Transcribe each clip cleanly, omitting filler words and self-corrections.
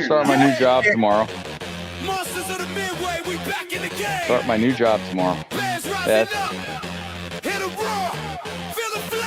start my new job tomorrow. Monsters of the Midway, we back in the game. Start my new job tomorrow. Yes. Hit a roar. Feel the flames.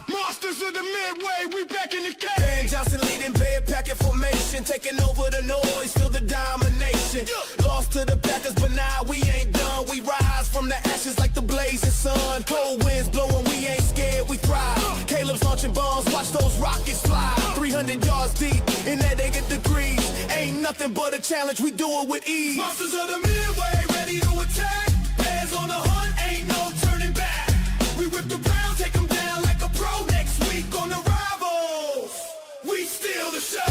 Monsters of the Midway, we back in the game. Johnson leading bed, packing formation, taking over the noise, feel the domination. Lost to the Packers, but now we ain't done. We rise from the ashes like the blazing sun. Cold winds blowing, we ain't scared, we thrive. Caleb's launching bombs, watch those rockets fly. 300 yards deep, in that they get degrees. Ain't nothing but a challenge, we do it with ease. Monsters of the Midway, ready to attack. Bears on the hunt, ain't no turning back. We whip the ground, take them down like a pro. Next week on the Rivals, we steal the show.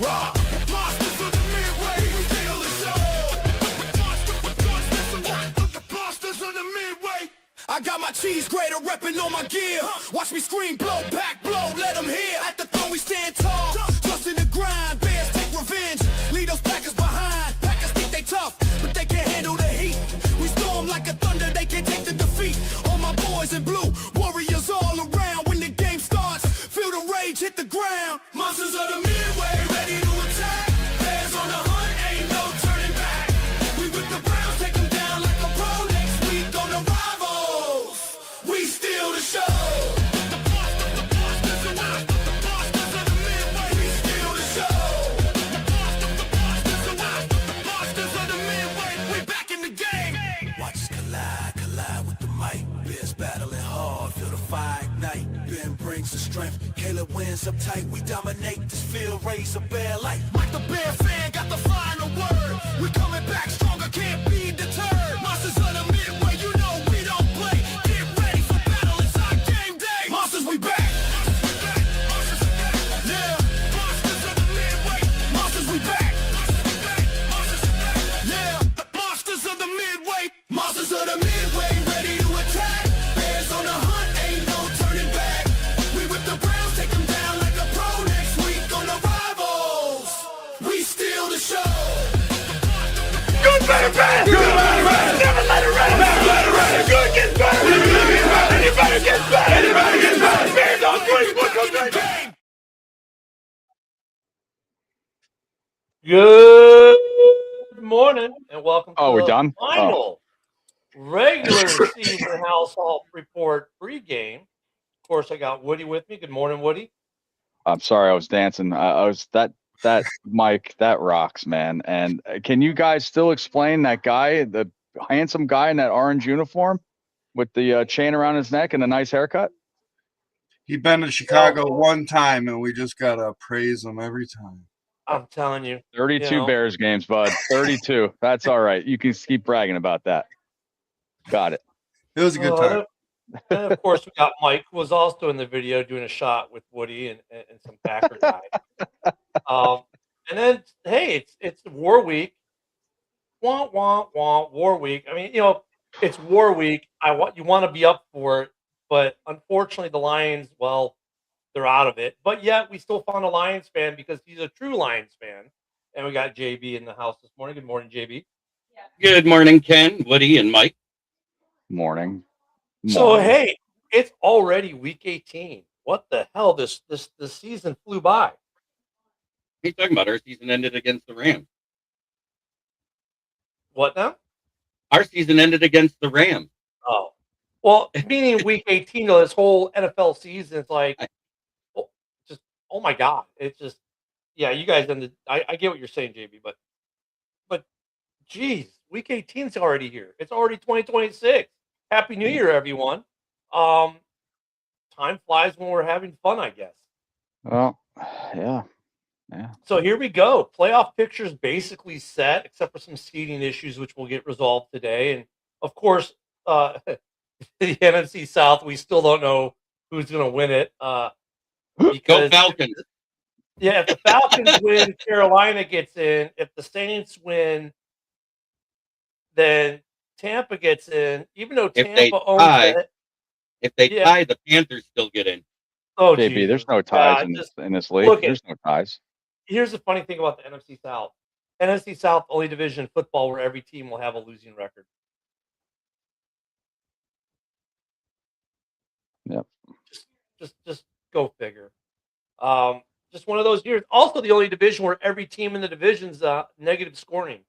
Rock. Monsters of the Midway, we steal the show. Monsters of the Midway. I got my cheese grater reppin' on my gear. Watch me scream, blow, back, blow, let them hear. At the throne we stand tall, trust in the grind. Bears take revenge, leave those Packers behind. Packers think they tough, but they can't handle the heat. We storm like a thunder, they can't take the defeat. All my boys in blue, warriors all around. When the game starts, feel the rage hit the ground. Monsters of the Midway, ready to attack. Bears on the hunt, ain't no turning back. We whip the Browns, take them down like a pro. Next week on the Rivals, we steal the show. Monsters of the Midway, we steal the show. Monsters of the Midway, we back in the game. Watch us collide with the mic. Bears battling hard, feel the fire ignite. Ben brings the strength, Caleb wins up tight. We dominate this field, raise a bear light. Mike the Bear fan got the final word. We coming back stronger, can't be deterred. Monsters of the Midway, you know we don't play. Get ready for battle, it's our game day. Monsters, we back. Yeah, Monsters of the Midway. Monsters, we back. Yeah, Monsters of the Midway. Monsters of the Midway, ready to attack. Bears on the hunt, ain't no turning back. We whip the Browns, take them down like a pro. Next week on the Rivals, we steal the show. Good, better, bad. Good, better, bad. Never let it rest. Never let it rest. Good gets better. Anybody gets better. Anybody gets better. Bears on three. What goes right? Good morning and welcome to we're the done? final regular season household report pregame. Of course, I got Woody with me. Good morning, Woody. I'm sorry, I was dancing. I was that Mike, that rocks, man. And can you guys still explain that guy, the handsome guy in that orange uniform with the chain around his neck and a nice haircut? He's been to Chicago one time, and we just gotta praise him every time. I'm telling you. 32 Bears games, bud. 32. That's all right. You can keep bragging about that. Got it. It was a good time. And of course, we got Mike, who was also in the video doing a shot with Woody and some Packer guy. And then, hey, it's War Week. Wah, wah, wah, War Week. I mean, it's War Week. You want to be up for it, but unfortunately, the Lions, well, they're out of it. But yet, we still found a Lions fan because he's a true Lions fan. And we got JB in the house this morning. Good morning, JB. Good morning, Ken, Woody, and Mike. Morning. So, hey, it's already week 18. What the hell? This season flew by. What are you talking about? Our season ended against the Rams. What now? Our season ended against the Rams. Oh. Well, meaning week 18 of this whole NFL season, it's like, oh my God. It's just, yeah, you guys ended. I get what you're saying, JB, but geez, week 18 is already here. It's already 2026. Happy New Year, everyone. Time flies when we're having fun, I guess. Well, yeah. So here we go. Playoff picture's basically set, except for some seeding issues, which will get resolved today. And of course, the NFC South, we still don't know who's going to win it. Go Falcons. Yeah, if the Falcons win, Carolina gets in. If the Saints win, then Tampa gets in. Even though Tampa owns it. If they tie, the Panthers still get in. Oh, JB, there's no ties in this league. There's no ties. Here's the funny thing about the NFC South. NFC South, only division in football where every team will have a losing record. Yep. Just go figure. Um, just one of those years. Also, the only division where every team in the division's negative scoring.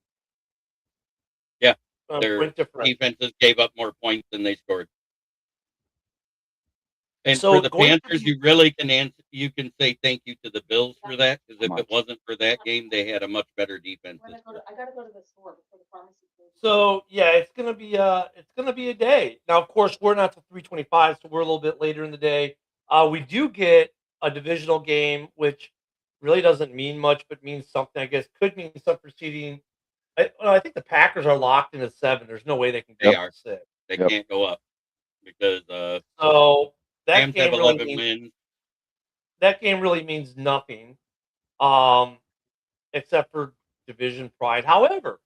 Yeah, their Point difference. defenses gave up more points than they scored. And So for the Panthers, you really can say thank you to the Bills for that, because if it wasn't for that game, they had a much better defense this year. I gotta go to the store before the pharmacy. So yeah, it's gonna be a day. Now, of course, we're not to 3:25, so we're a little bit later in the day. We do get a divisional game, which really doesn't mean much, but means something. I guess could mean some proceeding. I think the Packers are locked in at 7. There's no way they can They get are. 6. They Yep. can't go up because So that Rams have game 11 really means wins. that game really means nothing, um, except for division pride. However,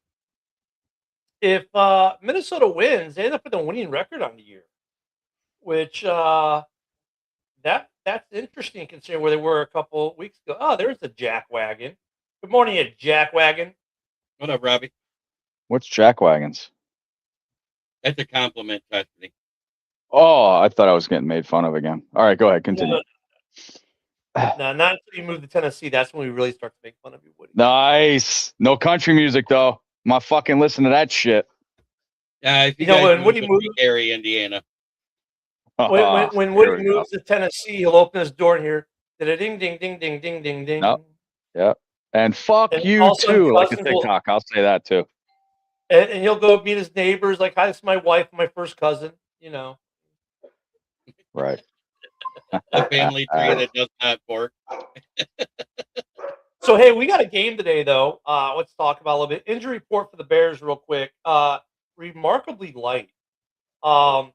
if Minnesota wins, they end up with a winning record on the year, which that's interesting considering where they were a couple weeks ago. Oh, there's a jackwagon. Good morning, you jackwagon. What up, Robbie? What's jackwagons? That's a compliment, Chastity. Oh, I thought I was getting made fun of again. All right, go ahead, continue. No, not until you move to Tennessee. That's when we really start to make fun of you, Woody. Nice. No country music though. I'm not fucking listen to that shit. If You know, guys when move Woody to moves- Gary, Indiana. When Here Woody we go. moves to Tennessee, he'll open his door and hear ding ding ding ding ding ding ding. Nope. Yep. And fuck And you also too, like a cousins will- TikTok. I'll say that too. And he'll go meet his neighbors, like, hi, this is my wife, my first cousin, you know. Right. A family tree that does not pork. So hey, we got a game today though. Let's talk about a little bit. Injury report for the Bears real quick. Remarkably light. The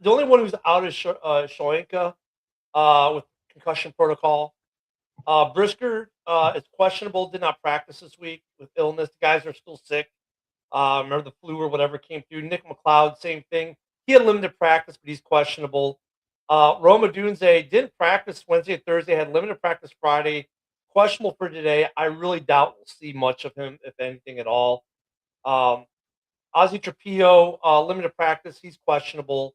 only one who's out is Shoenka with concussion protocol. Brisker is questionable, did not practice this week with illness. The guys are still sick. Remember the flu or whatever came through. Nick McLeod, same thing. He had limited practice, but he's questionable. Roma Dunze didn't practice Wednesday and Thursday, had limited practice Friday. Questionable for today. I really doubt we'll see much of him, if anything at all. Ozzy Trapillo, limited practice. He's questionable.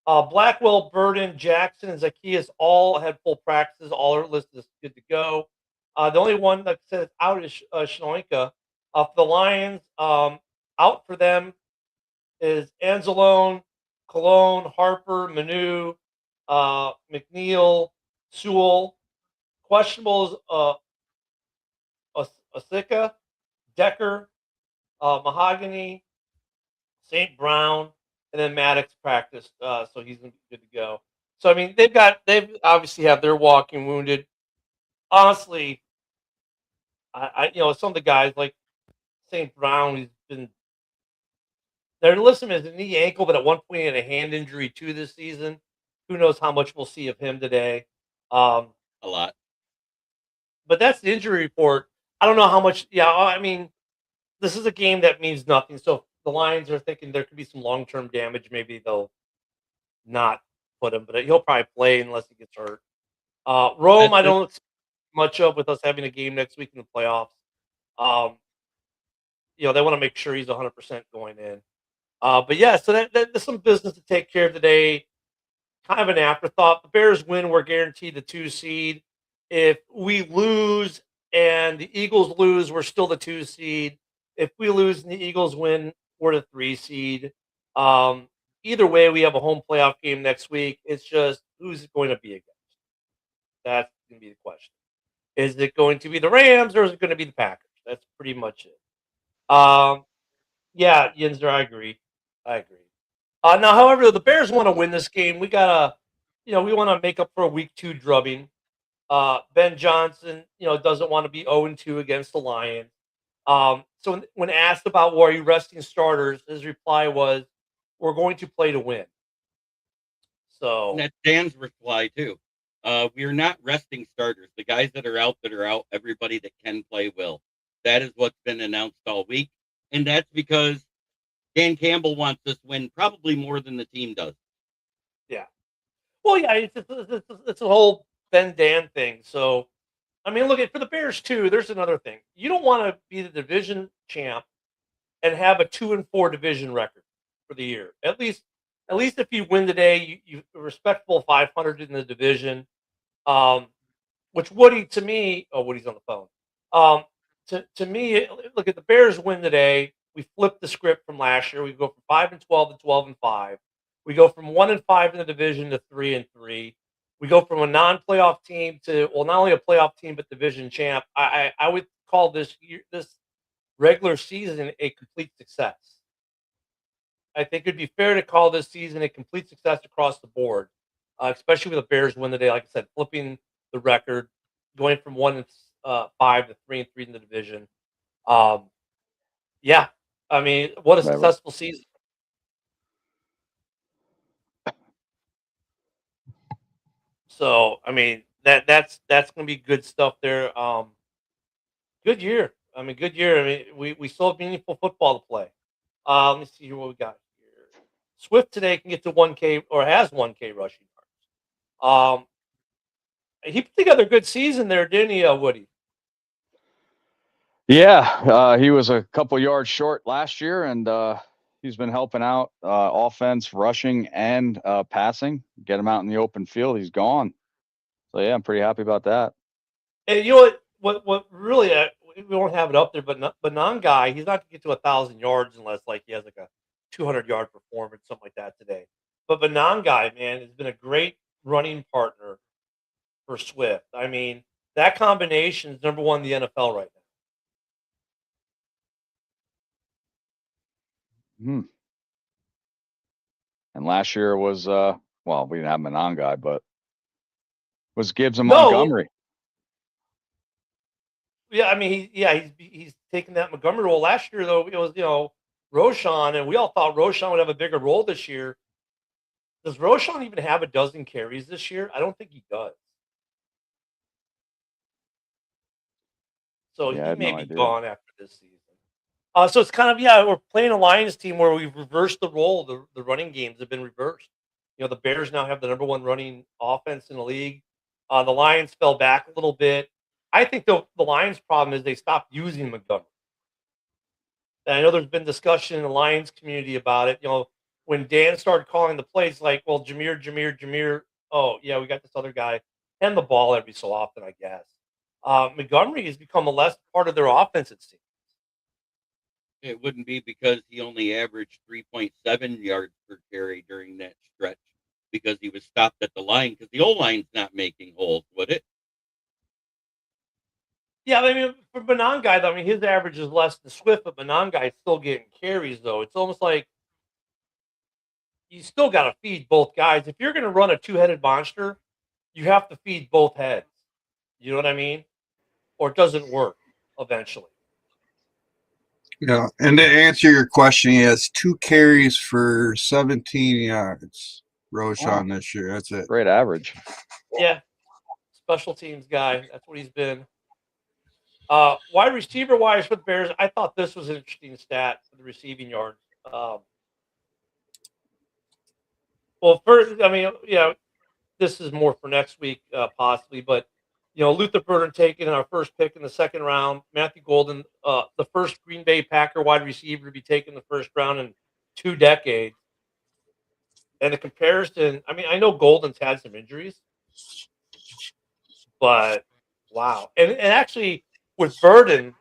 Blackwell, Burden, Jackson, and Zacchaeus all had full practices. All are listed as good to go. The only one that says out is Shnoinka. For the Lions, out for them is Anzalone, Cologne, Harper, Manu, McNeil, Sewell. Questionable is Osika, Decker, Mahogany, St. Brown, and then Maddox practiced, so he's gonna be good to go. So I mean, they've obviously have their walking wounded. Honestly, I some of the guys like St. Brown, he's been they're listing him as a knee ankle, but at one point he had a hand injury too this season. Who knows how much we'll see of him today? A lot. But that's the injury report. I don't know how much. Yeah, I mean, this is a game that means nothing. So if the Lions are thinking there could be some long-term damage, maybe they'll not put him, but he'll probably play unless he gets hurt. Rome, I don't expect much of with us having a game next week in the playoffs. They want to make sure he's 100% going in. But yeah, so there's some business to take care of today. Kind of an afterthought. The Bears win, we're guaranteed the 2 seed. If we lose and the Eagles lose, we're still the 2 seed. If we lose and the Eagles win, we're the 3 seed. Either way, we have a home playoff game next week. It's just who's it going to be against? That's going to be the question. Is it going to be the Rams or is it going to be the Packers? That's pretty much it. Yeah, Yinzer, I agree. Now, however, the Bears want to win this game. We gotta, we want to make up for a week 2 drubbing. Ben Johnson, doesn't want to be 0-2 against the Lions. So when asked about why are you resting starters, his reply was, "We're going to play to win." So And that's Dan's reply too. We're not resting starters. The guys that are out. Everybody that can play will. That is what's been announced all week, and that's because Dan Campbell wants this win probably more than the team does. yeah. Well, yeah, it's a whole Ben Dan thing. So I mean, look at for the Bears too. There's another thing. You don't want to be the division champ and have a 2-4 division record for the year. At least if you win today, you a respectable 500 in the division. Um, which Woody to me, oh Woody's on the phone. To me, look at the Bears win today. We flipped the script from last year. We go from 5-12 to 12-5. We go from 1-5 in the division to 3-3. We go from a non-playoff team to not only a playoff team but division champ. I would call this regular season a complete success. I think it'd be fair to call this season a complete success across the board, especially with the Bears win today. Like I said, flipping the record, going from 1-5 to 3-3 in the division. Yeah, I mean, what a Never. successful season. So, I mean, that's going to be good stuff there. Good year. I mean, good year. I mean, we still have meaningful football to play. Let me see here what we got here. Swift today can get to 1K or has 1K rushing yards. He put together a good season there, didn't he, Woody? Yeah, he was a couple yards short last year, and he's been helping out offense, rushing, and passing. Get him out in the open field, he's gone. So yeah, I'm pretty happy about that. And you know what really, we won't have it up there, but non-guy, he's not going to get to 1,000 yards unless like he has like a 200-yard performance, something like that today. But non-guy, man, has been a great running partner for Swift. I mean, that combination is number one in the NFL right now. And last year was well, we didn't have Manon guy, but was Gibbs and No. Montgomery. Yeah, I mean, he's taking that Montgomery role. Last year, though, it was Roshan, and we all thought Roshan would have a bigger role this year. Does Roshan even have a dozen carries this year? I don't think he does. So Yeah, I he had may no be idea. gone after this season. So it's kind of we're playing a Lions team where we've reversed the role. The running games have been reversed. The Bears now have the number one running offense in the league. The Lions fell back a little bit. I think the Lions' problem is they stopped using Montgomery. And I know there's been discussion in the Lions community about it. When Dan started calling the plays, like, well, Jameer. Oh, yeah, we got this other guy and the ball every so often, I guess. Montgomery has become a less part of their offense, it seems. It wouldn't be because he only averaged 3.7 yards per carry during that stretch because he was stopped at the line because the O-line's not making holes, would it? Yeah, I mean, for Manon guy, though, I mean, his average is less than Swift, but Manon guy is still getting carries, though. It's almost like you still got to feed both guys. If you're going to run a two-headed monster, you have to feed both heads. You know what I mean? Or it doesn't work eventually. Yeah, and to answer your question, he has 2 carries for 17 yards. Roshan this year. That's it. Great average. Yeah. Special teams guy. That's what he's been. Wide receiver wise for the Bears, I thought this was an interesting stat for the receiving yards. Well, first, I mean, this is more for next week, possibly, but Luther Burden taking our first pick in the second round. Matthew Golden, the first Green Bay Packer wide receiver to be taken in the first round in 2 decades. And the comparison, I mean, I know Golden's had some injuries, but wow. And actually, with Burden,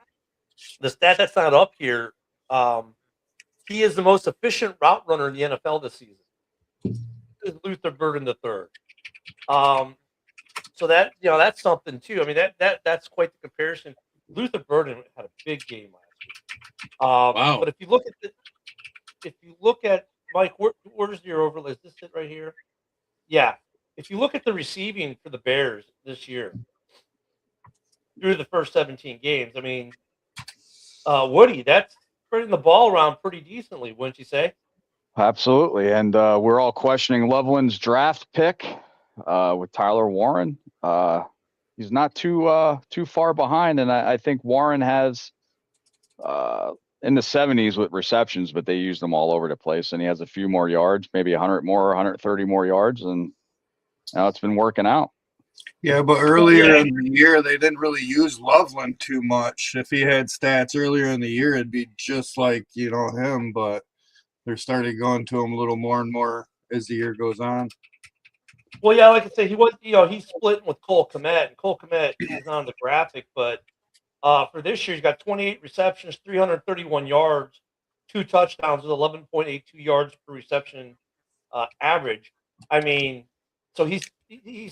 the stat that's not up here, he is the most efficient route runner in the NFL this season. This is Luther Burden III. So that that's something too. I mean that's quite the comparison. Luther Burden had a big game last week. Wow. But if you look at Mike, where's your overlay? Is this it right here? Yeah. If you look at the receiving for the Bears this year through the first 17 games, I mean, Woody, that's spreading the ball around pretty decently, wouldn't you say? Absolutely. And we're all questioning Loveland's draft pick with Tyler Warren. He's not too far behind, and I think Warren has in the 70s with receptions, but they used them all over the place, and he has a few more yards, maybe 100 more, 130 more yards, and now it's been working out. Yeah, but earlier in the year, they didn't really use Loveland too much. If he had stats earlier in the year, it'd be just like, him, but they're starting going to him a little more and more as the year goes on. Well, yeah, like I said, he was, he's splitting with Cole Kmet, and Cole Kmet, he's not on the graphic, but for this year, he's got 28 receptions, 331 yards, 2 touchdowns with 11.82 yards per reception average. I mean, so he's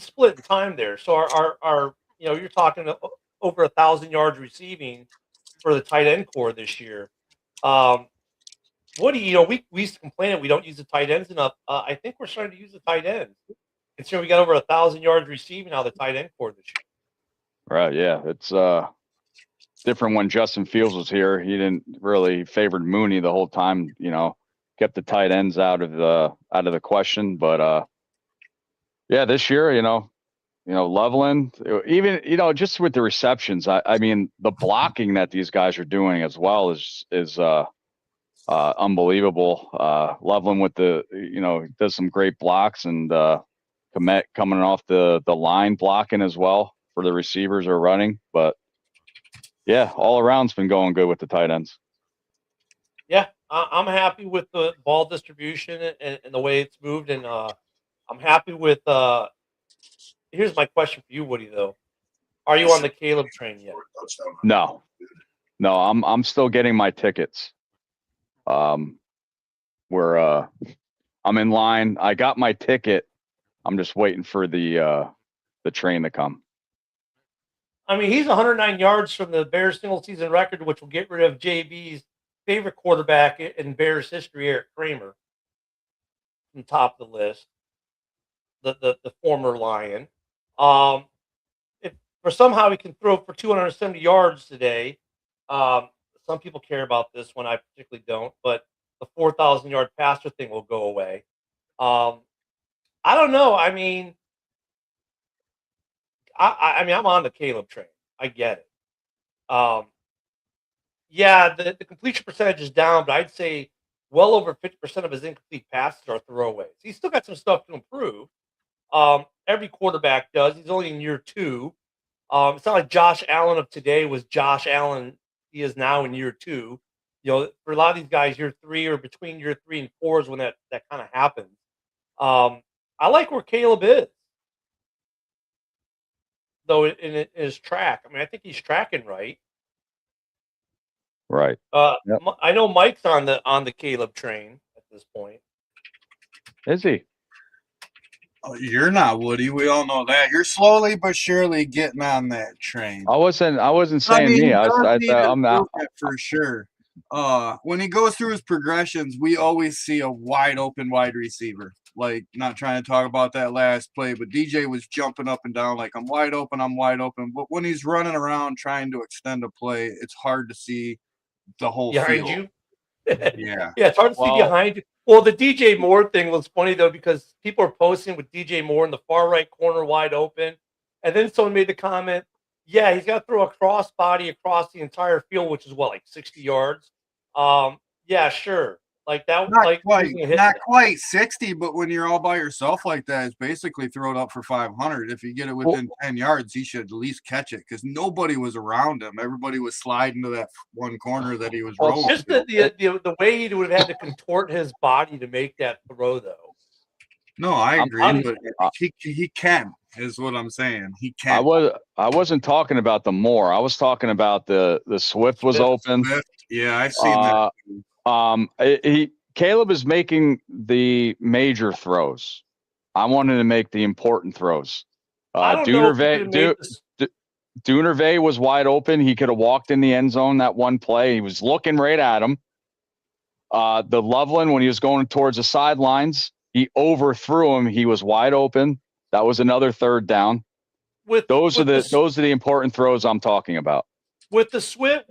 split in time there. So our you're talking over 1,000 yards receiving for the tight end core this year. Woody, we used to complain that we don't use the tight ends enough. I think we're starting to use the tight ends. Considering we got over 1,000 yards receiving out of the tight end core this year. Right. Yeah. It's different when Justin Fields was here. He didn't really favored Mooney the whole time, kept the tight ends out of the question. But yeah, this year, Loveland, even, just with the receptions, I mean, the blocking that these guys are doing as well is unbelievable. Loveland with does some great blocks, and Kmet coming off the line blocking as well for the receivers are running. But yeah, all around's been going good with the tight ends. Yeah, I'm happy with the ball distribution and the way it's moved, and I'm happy with. Here's my question for you, Woody. Though, are you on the Caleb train yet? No, I'm still getting my tickets. Where I'm in line. I got my ticket. I'm just waiting for the train to come. I mean, he's 109 yards from the Bears single season record, which will get rid of JB's favorite quarterback in Bears history, Eric Kramer, from top of the list, the former Lion. If for somehow he can throw for 270 yards today, some people care about this one. I particularly don't, but the 4,000 yard passer thing will go away. I don't know. I mean, I'm on the Caleb train. I get it. Yeah, the completion percentage is down, but I'd say well over 50% of his incomplete passes are throwaways. He's still got some stuff to improve. Every quarterback does. He's only in year 2. It's not like Josh Allen of today was Josh Allen he is now in year 2. For a lot of these guys, year 3 or between year 3 and 4 is when that kind of happens. I like where Caleb is, though, in his track. I mean, I think he's tracking right. Right. Yep. I know Mike's on the Caleb train at this point. Is he? Oh, you're not, Woody. We all know that. You're slowly but surely getting on that train. I wasn't saying me. I'm not for sure. When he goes through his progressions, we always see a wide open wide receiver. Like, not trying to talk about that last play, but DJ was jumping up and down like, I'm wide open. But when he's running around trying to extend a play, it's hard to see the whole behind field. You. Yeah. Yeah, it's hard to see behind you. Well, the DJ Moore thing was funny, though, because people are posting with DJ Moore in the far right corner wide open. And then someone made the comment, yeah, he's got to throw a cross body across the entire field, which is what, like 60 yards? Yeah, sure. Like that, not quite 60, but when you're all by yourself like that, it's basically throw it up for 500. If you get it within 10 yards, he should at least catch it because nobody was around him. Everybody was sliding to that one corner that he was rolling. Just the way he would have had to contort his body to make that throw, though. No, I agree, but he can, is what I'm saying. He can. I wasn't talking about the Moore. I was talking about the Swift was open. Yeah, I seen that. Caleb is making the major throws. I wanted to make the important throws. Doonervay was wide open. He could have walked in the end zone that one play. He was looking right at him. The Loveland, when he was going towards the sidelines, he overthrew him. He was wide open. That was another third down. Those are the important throws I'm talking about. With Swift,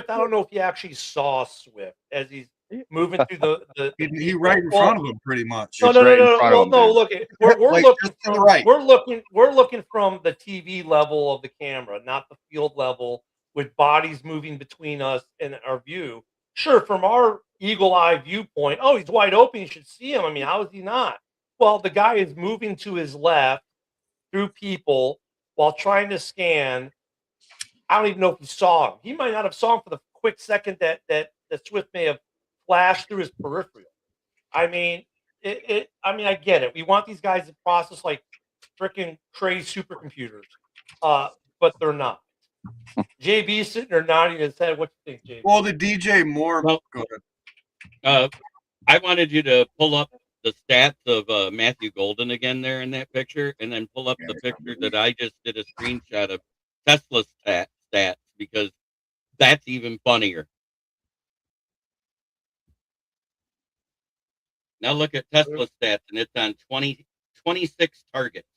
I don't know if you actually saw Swift as he's moving through the he right in front of him pretty much. No. Look, we're looking from the TV level of the camera, not the field level, with bodies moving between us and our view. Sure, from our eagle eye viewpoint, oh, he's wide open. You should see him. I mean, how is he not? Well, the guy is moving to his left. through people while trying to scan. I don't even know if he saw him. He might not have saw him for the quick second that Swift may have flashed through his peripheral. I mean, I get it. We want these guys to process like freaking crazy supercomputers, but they're not. JB sitting there nodding his head. What do you think, JB? Well, the DJ Moore. Well, Go ahead. I wanted you to pull up the stats of Matthew Golden again there in that picture, and then pull up the picture that I just did a screenshot of Tesla's stats, because that's even funnier. Now look at Tesla's stats, and it's on 26 targets.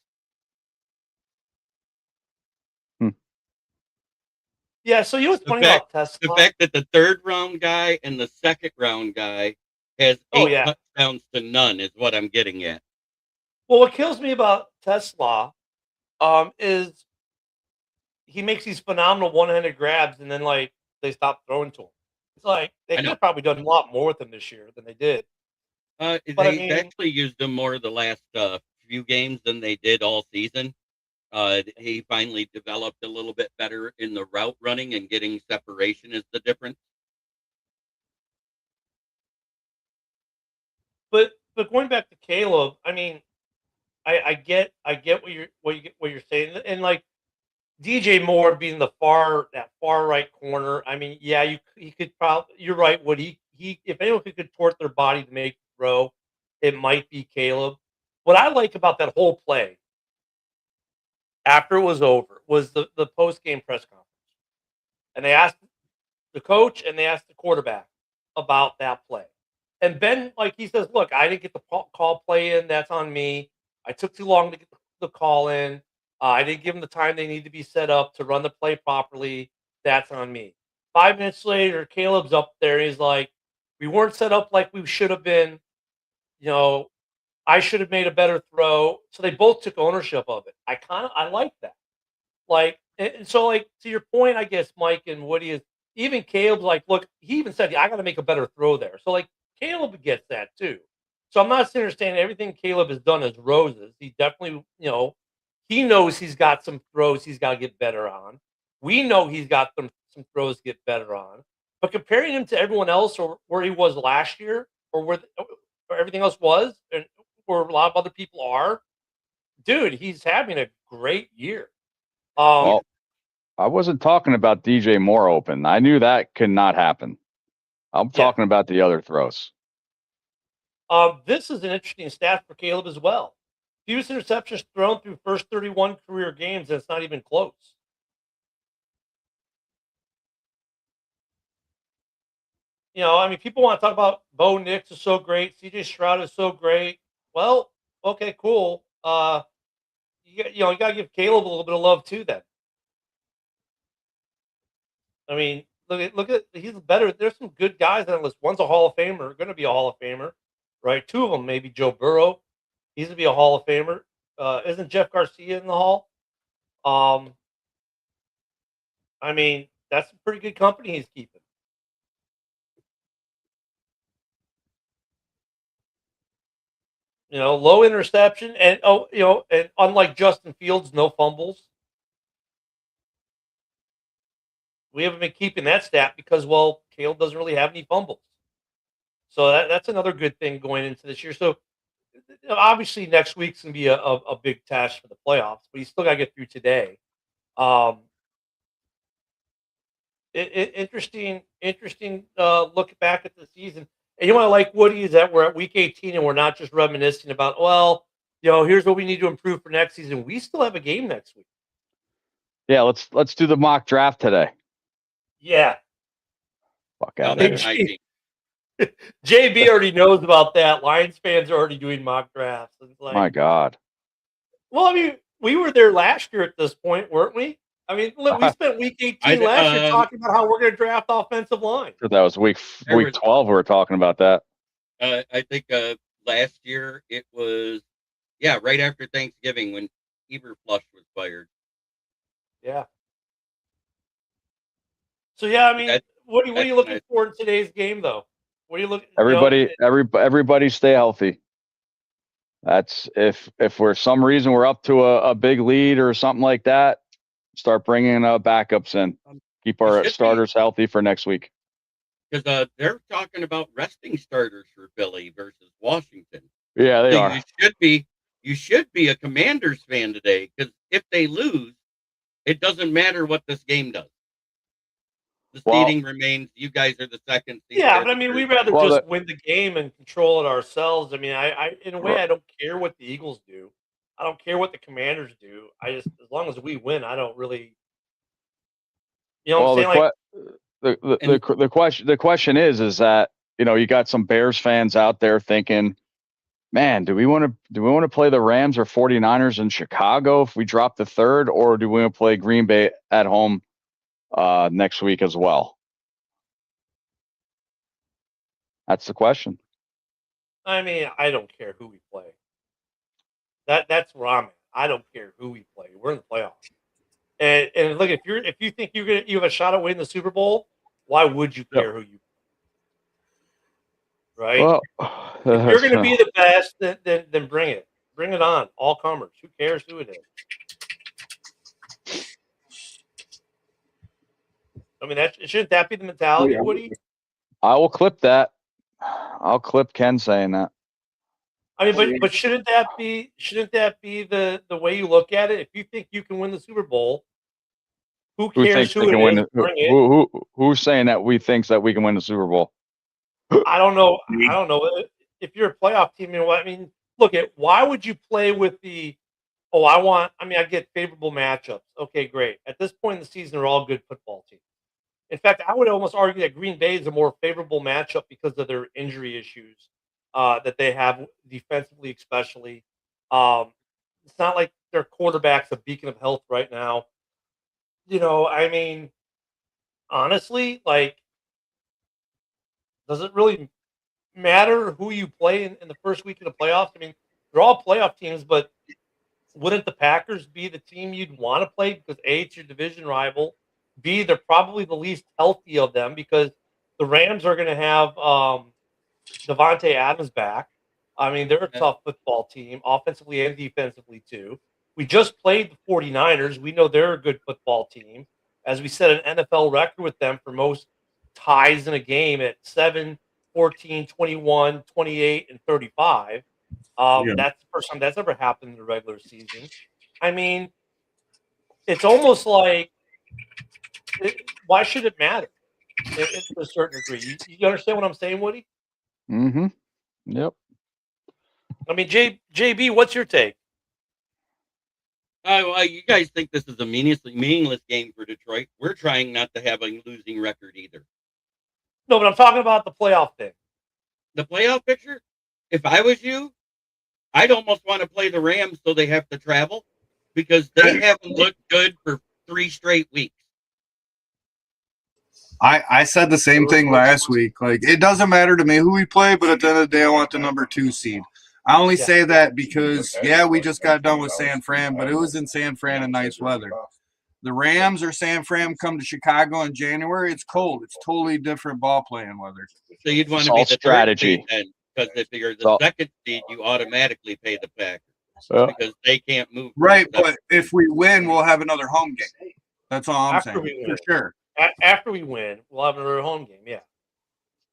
Yeah, so you know what's funny about Tesla? The fact that the third round guy and the second round guy has 8 touchdowns to none is what I'm getting at. Well, what kills me about Tesla is he makes these phenomenal one-handed grabs, and then like they stop throwing to him. It's like they could have probably done a lot more with him this year than they did. They actually used him more the last few games than they did all season. He finally developed a little bit better in the route running, and getting separation is the difference. But going back to Caleb, I mean, I get what you're saying, and like DJ Moore being that far right corner. I mean, yeah, he could probably. You're right. Would he if anyone could contort their body to make the throw, it might be Caleb. What I like about that whole play after it was over was the post game press conference, and they asked the coach and they asked the quarterback about that play. And Ben, like he says, look, I didn't get the call play in. That's on me. I took too long to get the call in. I didn't give them the time they need to be set up to run the play properly. That's on me. 5 minutes later, Caleb's up there. He's like, we weren't set up like we should have been. You know, I should have made a better throw. So they both took ownership of it. I like that. Like, and so like to your point, I guess Mike and Woody is even Caleb's like, look, he even said, I got to make a better throw there. So like Caleb gets that too. So I'm not sitting there saying everything Caleb has done is roses. He definitely, he knows he's got some throws he's got to get better on. We know he's got some throws to get better on. But comparing him to everyone else, or where he was last year, or where everything else was, and where a lot of other people are, dude, he's having a great year. Well, I wasn't talking about DJ Moore open. I knew that could not happen. I'm talking about the other throws. This is an interesting stat for Caleb as well. Fewest interceptions thrown through first 31 career games, and it's not even close. I mean, people want to talk about Bo Nix is so great, CJ Stroud is so great. Well, okay, cool. You got to give Caleb a little bit of love too. Then, I mean, look at he's better. There's some good guys on the list. One's a Hall of Famer, going to be a Hall of Famer, right? Two of them, maybe Joe Burrow. He's going to be a Hall of Famer. Isn't Jeff Garcia in the Hall? I mean, that's some pretty good company he's keeping. Low interception, and and unlike Justin Fields, no fumbles. We haven't been keeping that stat because, well, Caleb doesn't really have any fumbles. So that's another good thing going into this year. So obviously next week's going to be a big test for the playoffs, but you still got to get through today. Interesting look back at the season. And what I like, Woody, is that we're at week 18 and we're not just reminiscing about, well, here's what we need to improve for next season. We still have a game next week. Yeah, let's do the mock draft today. Yeah. Fuck out of here. JB already knows about that. Lions fans are already doing mock drafts. It's like, my God. Well, I mean, we were there last year at this point, weren't we? I mean, look, we spent week 18 last year talking about how we're going to draft offensive line. That was week 12. We were talking about that. I think last year it was, right after Thanksgiving when Eberflush was fired. Yeah. So I mean, what are you looking for in today's game, though? What are you looking? Everybody stay healthy. That's if for some reason we're up to a big lead or something like that, start bringing backups in. Keep our starters healthy for next week. Because they're talking about resting starters for Philly versus Washington. Yeah, they So are. you should be a Commanders fan today, because if they lose, it doesn't matter what this game does. The seeding remains. You guys are the second seed. Yeah, but I mean, we'd rather Well, just win the game and control it ourselves. I mean, I in a way, I don't care what the Eagles do. I don't care what the Commanders do. I just, as long as we win, I don't really, you know what I'm saying? Like, the question is that, you got some Bears fans out there thinking, man, do we want to play the Rams or 49ers in Chicago if we drop the third, or do we want to play Green Bay at home next week as well? That's the question. I mean, I don't care who we play. That's where I'm at. I don't care who we play. We're in the playoffs. And look, if you think you have a shot at winning the Super Bowl, why would you care who you play? Right? Well, If you're going to be the best, then bring it. Bring it on. All comers. Who cares who it is? I mean, shouldn't that be the mentality, Woody? I will clip that. I'll clip Ken saying that. I mean, but shouldn't that be the way you look at it? If you think you can win the Super Bowl, who cares who it is? Bring it. Who's saying that we thinks that we can win the Super Bowl? I don't know. If you're a playoff team, you know what I mean. Look at, why would you play with the? Oh, I get favorable matchups. Okay, great. At this point in the season, they're all good football teams. In fact, I would almost argue that Green Bay is a more favorable matchup because of their injury issues that they have defensively, especially. It's not like their quarterback's a beacon of health right now. I mean, honestly, like, does it really matter who you play in the first week of the playoffs? I mean, they're all playoff teams, but wouldn't the Packers be the team you'd want to play because A, it's your division rival, B, they're probably the least healthy of them because the Rams are going to have Devontae Adams back. I mean, they're a tough football team, offensively and defensively, too. We just played the 49ers. We know they're a good football team. As we set an NFL record with them for most ties in a game at 7, 14, 21, 28, and 35. That's the first time that's ever happened in the regular season. I mean, it's almost like, why should it matter to a certain degree? You understand what I'm saying, Woody? Mm-hmm. Yep. I mean, JB, what's your take? You guys think this is a meaningless game for Detroit? We're trying not to have a losing record either. No, but I'm talking about the playoff thing. The playoff picture? If I was you, I'd almost want to play the Rams so they have to travel, because they haven't looked good for 3 straight weeks. I said the same thing last week. Like, it doesn't matter to me who we play, but at the end of the day, I want the number 2 seed. I only say that because, we just got done with San Fran, but it was in San Fran in nice weather. The Rams or San Fran come to Chicago in January, it's cold. It's totally different ball playing weather. So you'd want to be the strategy then, because if you're the second seed, you automatically pay the Packers because they can't move. Right, but if we win, we'll have another home game. That's all I'm saying. For sure. After we win, we'll have another home game. Yeah.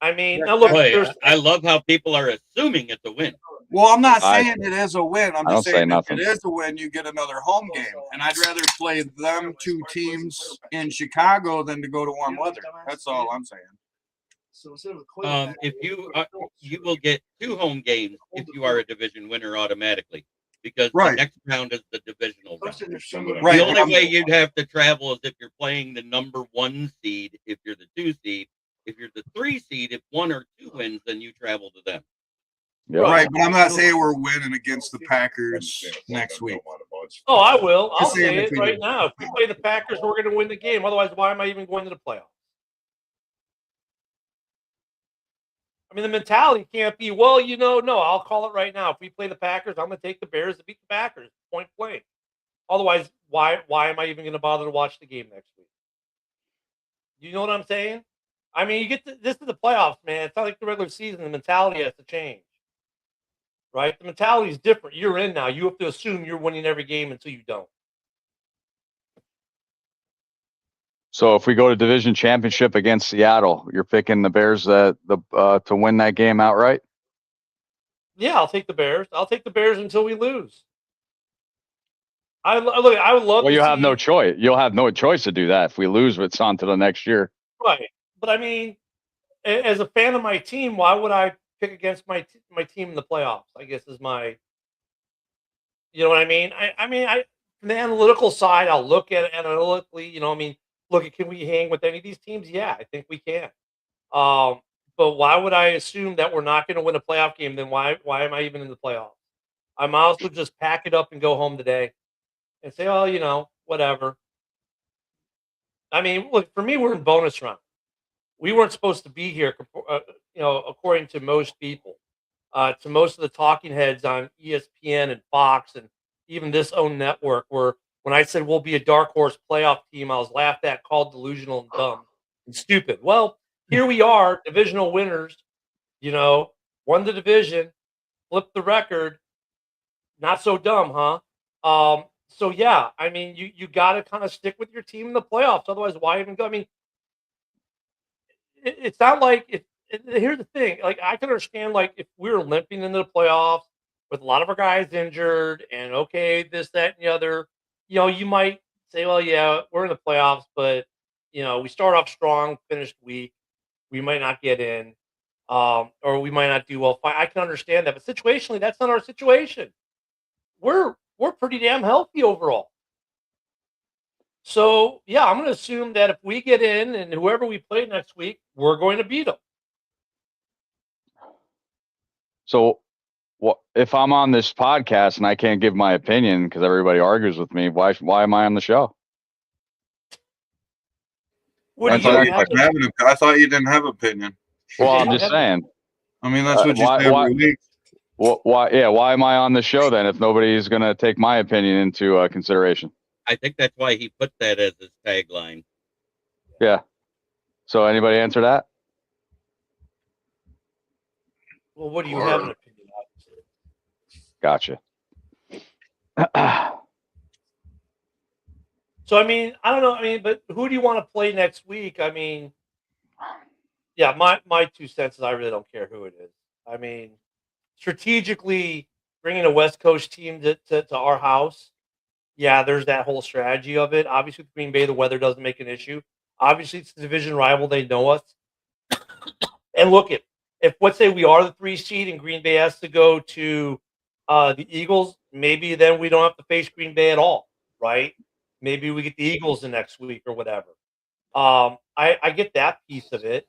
I mean, now look, I love how people are assuming it's a win. Well, I'm not saying it is a win. I'm just saying if nothing. it is a win, you get another home game. And I'd rather play them 2 teams in Chicago than to go to warm weather. That's all I'm saying. If you will get 2 home games if you are a division winner automatically, because the next round is the divisional round. Right. The only way you'd have to travel is if you're playing the number 1 seed. If you're the 2 seed, if you're the 3 seed, if 1 or 2 wins, then you travel to them. Yep. Right, but I'm not saying we're winning against the Packers next week. Oh, I will. I'll say it right now. If we play the Packers, we're going to win the game. Otherwise, why am I even going to the playoffs? I mean, the mentality can't be, well, no, I'll call it right now. If we play the Packers, I'm going to take the Bears to beat the Packers, point blank. Otherwise, why am I even going to bother to watch the game next week? You know what I'm saying? I mean, this is the playoffs, man. It's not like the regular season. The mentality has to change. right? The mentality is different. You're in now. You have to assume you're winning every game until you don't. So if we go to division championship against Seattle, you're picking the Bears to win that game outright? Yeah, I'll take the Bears. I'll take the Bears until we lose. I would love Well, to you see, have no choice. You'll have no choice to do that. If we lose, it's on to the next year. right. But I mean, as a fan of my team, why would I pick against my team in the playoffs? I guess is my, you know what I mean? I from the analytical side, I'll look at it analytically. You know, I mean, look at, can we hang with any of these teams? Yeah, I think we can. Um, but why would I assume that we're not going to win a playoff game? Then why am I even in the playoffs? I might as well just pack it up and go home today and say, oh, you know, whatever. I mean, look, for me, we're in bonus round. We weren't supposed to be here, you know, according to most people, to most of the talking heads on ESPN and Fox and even this own network. Where when I said we'll be a dark horse playoff team, I was laughed at, called delusional and dumb and stupid. Well, here we are, divisional winners. You know, won the division, flipped the record. Not so dumb, huh? So yeah, I mean, you got to kind of stick with your team in the playoffs. Otherwise, why even go? I mean, it's not like here's the thing. Like, I can understand, like, if we were limping into the playoffs with a lot of our guys injured and okay, this, that, and the other, you know, you might say, well, yeah, we're in the playoffs, but you know, we start off strong, finished weak, we might not get in, or we might not do well. Fine, I can understand that, but situationally, that's not our situation. We're pretty damn healthy overall. So yeah, I'm going to assume that if we get in and whoever we play next week, we're going to beat them. So what if I'm on this podcast and I can't give my opinion because everybody argues with me? Why am I on the show? What I do Answer you that thought, have? I thought you didn't have opinion. Well, Yeah, I'm you just have- saying. I mean, that's what you Why- say why- every week. Why? Yeah. Why am I on the show then if nobody's going to take my opinion into consideration? I think that's why he put that as his tagline. Yeah. So anybody answer that? Well, what do you have an opinion on? Gotcha. So I mean, I don't know. I mean, but who do you want to play next week? I mean, yeah, my 2 cents is I really don't care who it is. I mean, strategically bringing a West Coast team to our house, yeah, there's that whole strategy of it. Obviously, with Green Bay, the weather doesn't make an issue. Obviously, it's a division rival; they know us. And look, if let's say we are the 3 seed and Green Bay has to go to the Eagles, maybe then we don't have to face Green Bay at all, right? Maybe we get the Eagles the next week or whatever. I get that piece of it,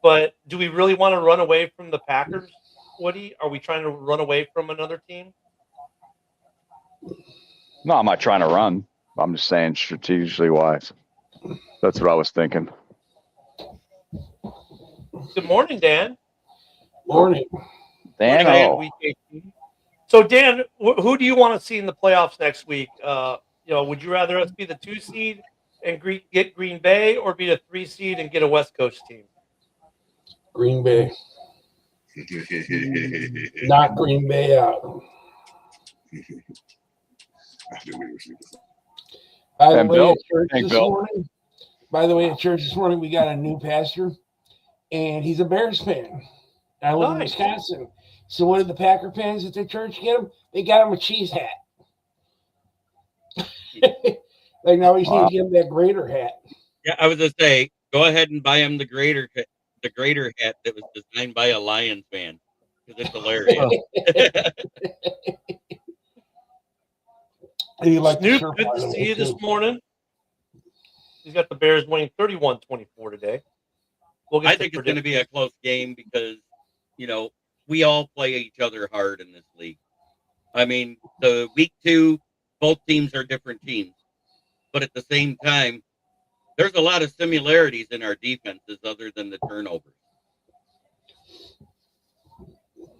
but do we really want to run away from the Packers, Woody? Are we trying to run away from another team? No, I'm not trying to run. I'm just saying strategically wise. That's what I was thinking. Good morning, Dan. Morning. Dan, Morning, oh, Week 18. So, Dan, who do you want to see in the playoffs next week? You know, would you rather us be the 2 seed and get Green Bay, or be the 3 seed and get a West Coast team? Green Bay. Knock Green Bay out. By the And way, Bill? at church Hey, this Bill. morning. By the way, at church this morning, we got a new pastor, and he's a Bears fan. I live in Nice. Wisconsin. So what did the Packer fans at their church get him? They got him a cheese hat. Like now we just need to give him that greater hat. Yeah, I was gonna say, go ahead and buy him the greater hat that was designed by a Lions fan because it's hilarious. He liked the Snoop, shirt good on to him, see you this too. morning. He's got the Bears winning 31-24 today. We'll get I to think it's going to predictions. be a close game because, you know, we all play each other hard in this league. I mean, the week 2, both teams are different teams. But at the same time, there's a lot of similarities in our defenses other than the turnovers.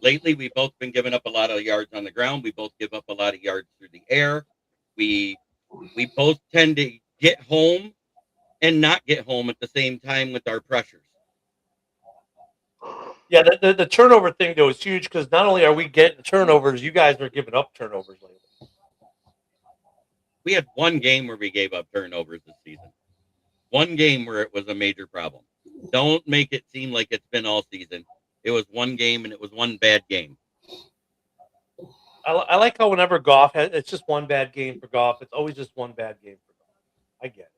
Lately, we've both been giving up a lot of yards on the ground. We both give up a lot of yards through the air. We both tend to get home and not get home at the same time with our pressures. Yeah, the turnover thing though is huge because not only are we getting turnovers, you guys are giving up turnovers lately. We had one game where we gave up turnovers this season. One game where it was a major problem. Don't make it seem like it's been all season. It was one game, and it was one bad game. I like how whenever Goff has, it's just one bad game for Goff. It's always just one bad game for Goff. I get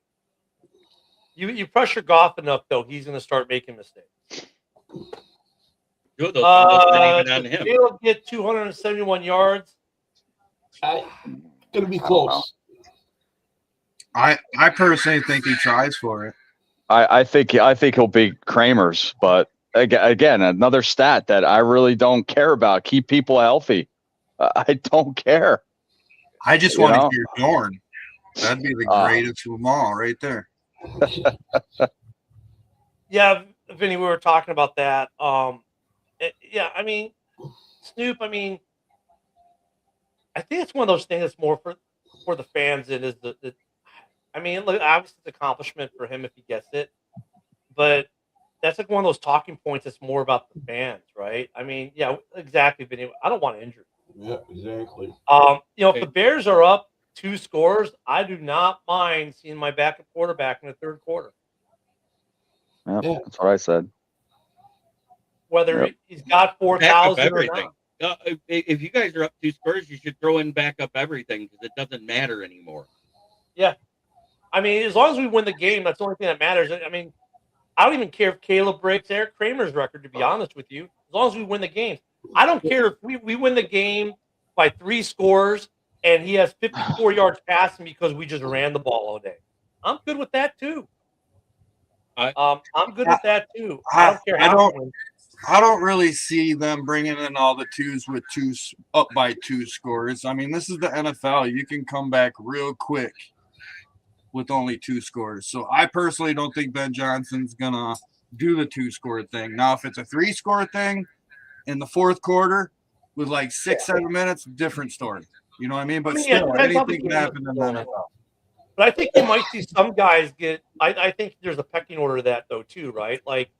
it. You pressure Goff enough though, he's going to start making mistakes. Two of those almost weren't even on Did him. Caleb get 271 yards? Gonna be close. I personally think he tries for it. I think he'll beat Kramer's, but again, another stat that I really don't care about. Keep people healthy. I don't care. I just You want know? to hear Dorn. That'd be the greatest of them all, right there. Yeah, Vinny, we were talking about that. Yeah, I mean, Snoop. I mean, I think it's one of those things that's more for the fans. It is the I mean, look, obviously it's an accomplishment for him if he gets it, but that's like one of those talking points that's more about the fans, right? I mean, yeah, exactly, Vinny. I don't want to injure. Yeah, exactly. If the Bears are up 2 scores, I do not mind seeing my backup quarterback in the third quarter. Yep, Yeah. that's what I said. Whether he's got Backup 4,000 or everything. not. If you guys are up 2 scores, you should throw in backup everything because it doesn't matter anymore. Yeah. I mean, as long as we win the game, that's the only thing that matters. I mean, I don't even care if Caleb breaks Eric Kramer's record, to be honest with you, as long as we win the game. I don't care if we win the game by 3 scores and he has 54 yards passing because we just ran the ball all day. I'm good with that, too. I'm good with that, too. I don't care how we win. I don't really see them bringing in all the twos with up by 2 scores. I mean, this is the NFL. You can come back real quick with only 2 scores. So I personally don't think Ben Johnson's gonna do the 2-score thing. Now, if it's a 3-score thing in the fourth quarter with like 6-7 minutes, different story. You know what I mean? But still, anything can happen in the NFL. But I think you might see some guys get. I think there's a pecking order to that though too, right? Like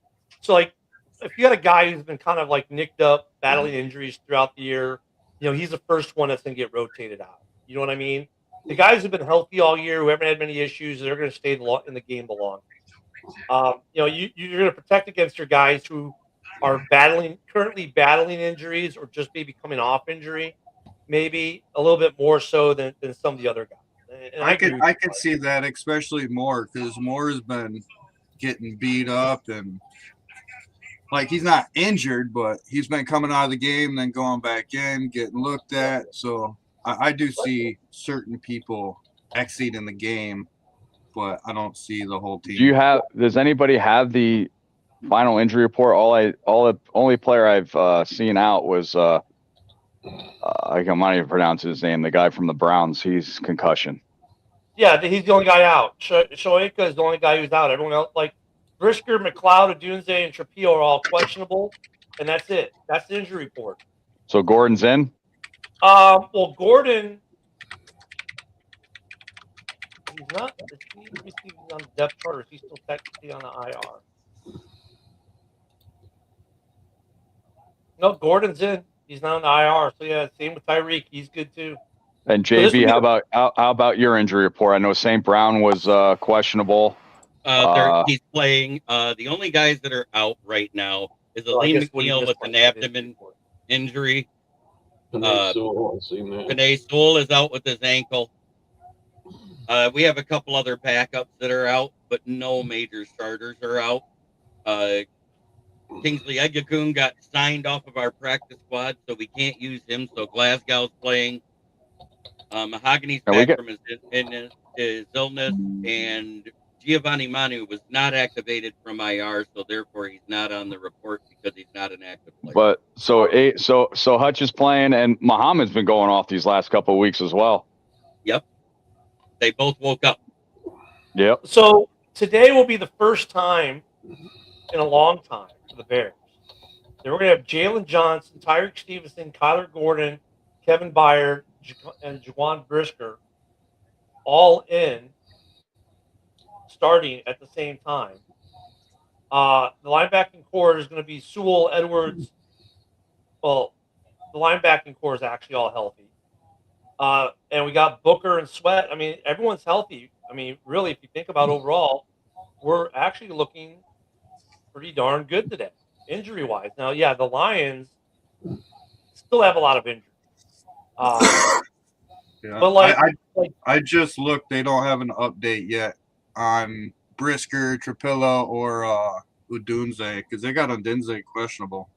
if you got a guy who's been kind of like nicked up, battling injuries throughout the year, he's the first one that's going to get rotated out. You know what I mean? The guys who've been healthy all year, who haven't had many issues, they're going to stay in the game the longest. You're going to protect against your guys who are currently battling injuries or just maybe coming off injury, maybe a little bit more so than some of the other guys. And I could see that, especially Moore, because Moore has been getting beat up and like he's not injured, but he's been coming out of the game, then going back in, getting looked at. So I do see certain people exceeding the game, but I don't see the whole team. Does anybody have the final injury report? The only player I've seen out was I might even pronounce his name. The guy from the Browns. He's concussion. Yeah, he's the only guy out. Shoeka is the only guy who's out. Everyone else, like Brisker, McLeod, Odunze, and Trapillo are all questionable, and that's it. That's the injury report. So Gordon's in? Well, Gordon, he's not. Let me see if he's on the depth chart or is he still technically on the IR? No, Gordon's in. He's not on the IR. So, yeah, same with Tyreek. He's good, too. And JB, how about your injury report? I know St. Brown was questionable. He's playing. The only guys that are out right now is Elaine McNeil with an abdomen injury. Panay Sewell is out with his ankle. We have a couple other backups that are out, but no major starters are out. Kingsley Egakun got signed off of our practice squad, so we can't use him. So Glasgow's playing. Mahogany's back from his illness, and Giovanni Manu was not activated from IR, so therefore he's not on the report because he's not an active player. But so Hutch is playing, and Muhammad's been going off these last couple of weeks as well. Yep, they both woke up. Yep. So today will be the first time in a long time for the Bears. Then we're going to have Jalen Johnson, Tyreek Stevenson, Kyler Gordon, Kevin Byard, and Jawan Brisker all in, starting at the same time. The linebacking core is going to be Sewell, Edwards. Well, the linebacking core is actually all healthy. And we got Booker and Sweat. I mean, everyone's healthy. I mean, really, if you think about overall, we're actually looking pretty darn good today, injury-wise. Now, yeah, the Lions still have a lot of injuries. Yeah. But I just looked. They don't have an update yet on Brisker, Trapillo, or Udunze because they got Udunze questionable.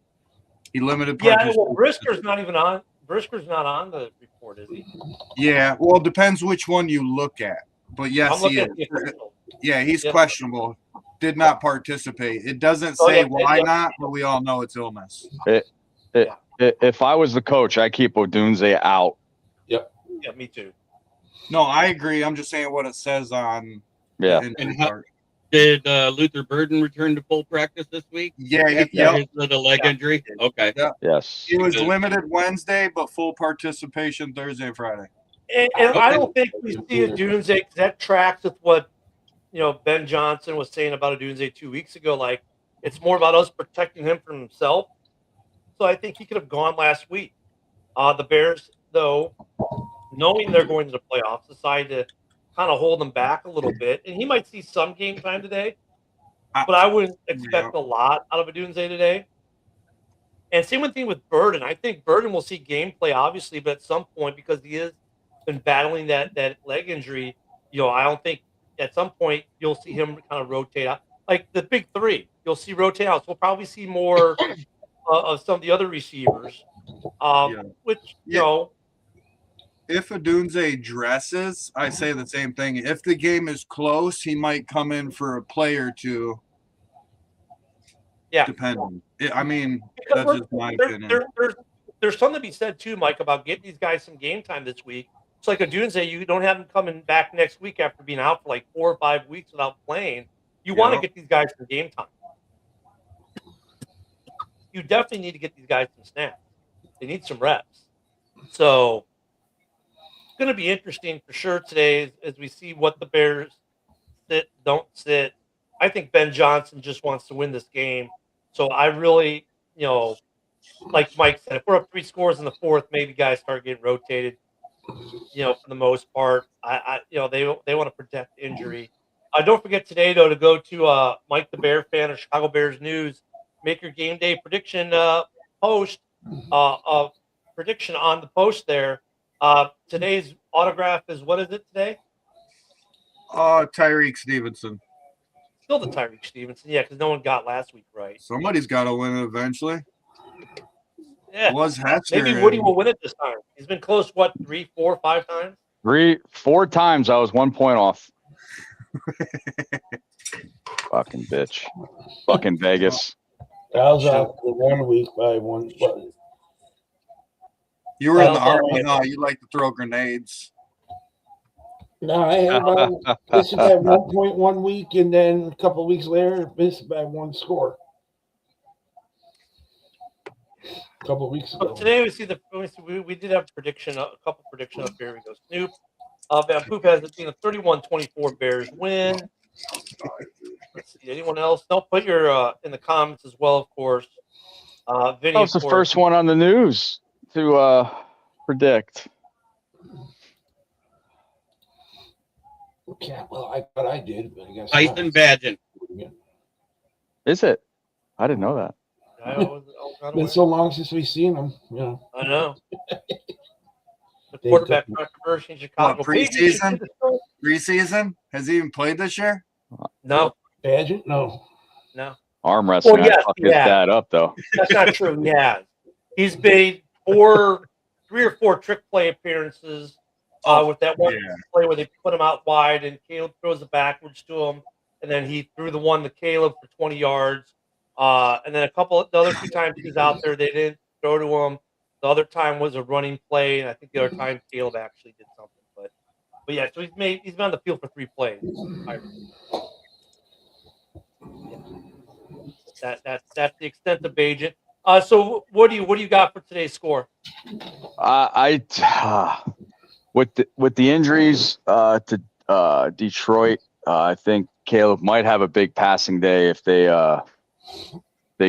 He limited participation. well, Brisker's not even on. Brisker's not on the report, is he? Yeah, well, it depends which one you look at. But yes, I'm looking he at the is. official. Yeah, he's Yep. questionable. Did not participate. It doesn't Oh, say yeah, why yeah. not, but we all know it's illness. If I was the coach, I keep Odunze out. Yeah, me too. No, I agree. I'm just saying what it says on Yeah. the injury And how- part. Did Luther Burden return to full practice this week? Yeah, After yep. his little leg injury? Okay. Yes. He was Good. limited Wednesday, but full participation Thursday and Friday. And I don't think we see a Dunze. That tracks with what Ben Johnson was saying about a Dunze 2 weeks ago. Like, it's more about us protecting him from himself. So I think he could have gone last week. The Bears, though, knowing they're going to the playoffs, decided to kind of hold him back a little bit. And he might see some game time today, but I wouldn't expect a lot out of a Dunze today. And same thing with Burden. I think Burden will see gameplay, obviously, but at some point, because he has been battling that leg injury, I don't think at some point you'll see him kind of rotate out. Like the big three, you'll see rotate out. So we'll probably see more of some of the other receivers, which, If Odunze dresses, I say the same thing. If the game is close, he might come in for a play or two. Yeah. Depending. I mean, Because that's just my opinion. there's something to be said too, Mike, about getting these guys some game time this week. It's like a Dunze, you don't have them coming back next week after being out for like 4 or 5 weeks without playing. You want to get these guys some game time. You definitely need to get these guys some snaps. They need some reps. So it's going to be interesting for sure today as we see what the Bears sit, don't sit. I think Ben Johnson just wants to win this game. So I really, like Mike said, if we're up 3 scores in the fourth, maybe guys start getting rotated. For the most part, they want to protect injury. Don't forget today though to go to Mike the Bear fan of Chicago Bears News. Make your game day prediction post. Prediction on the post there. Today's autograph is, what is it today? Tyreek Stevenson. Still the Tyreek Stevenson, yeah, because no one got last week right. Somebody's got to win it eventually. Yeah, Was Hester. maybe Woody will win it this time. He's been close, 3, 4, 5 times? 3, 4 times. I was 1 point off. Fucking bitch. Fucking Vegas. I was out for 1 week by 1. You were in the army. No, you like to throw grenades. No, I had missed by 1 point 1 week, and then a couple of weeks later, missed by 1 score. A couple of weeks ago. So today we did have a couple predictions up here. We go Snoop. Van Poop has it being a 31-24 Bears win. Let's see, anyone else? Don't put your in the comments as well, of course. Vinny, That was the first one on the news to predict. Yeah, well, I thought I did, but I guess Tyson Badgett. Is it? I didn't know that. It's been so long since we've seen him. I know. The quarterback controversy in Chicago. Preseason? Preseason? Has he even played this year? No. Badgett? No. Arm wrestling. Well, yes, I fucked his dad up though. That's not true. Yeah, he's made 3 or 4 trick play appearances with that one play where they put him out wide and Caleb throws it backwards to him, and then he threw the one to Caleb for 20 yards. And then the other 2 times he was out there, they didn't throw to him. The other time was a running play, and I think the other time Caleb actually did something. But yeah, so he's been on the field for 3 plays. That's the extent of Bagent. So what do you got for today's score? With the injuries to Detroit, I think Caleb might have a big passing day if they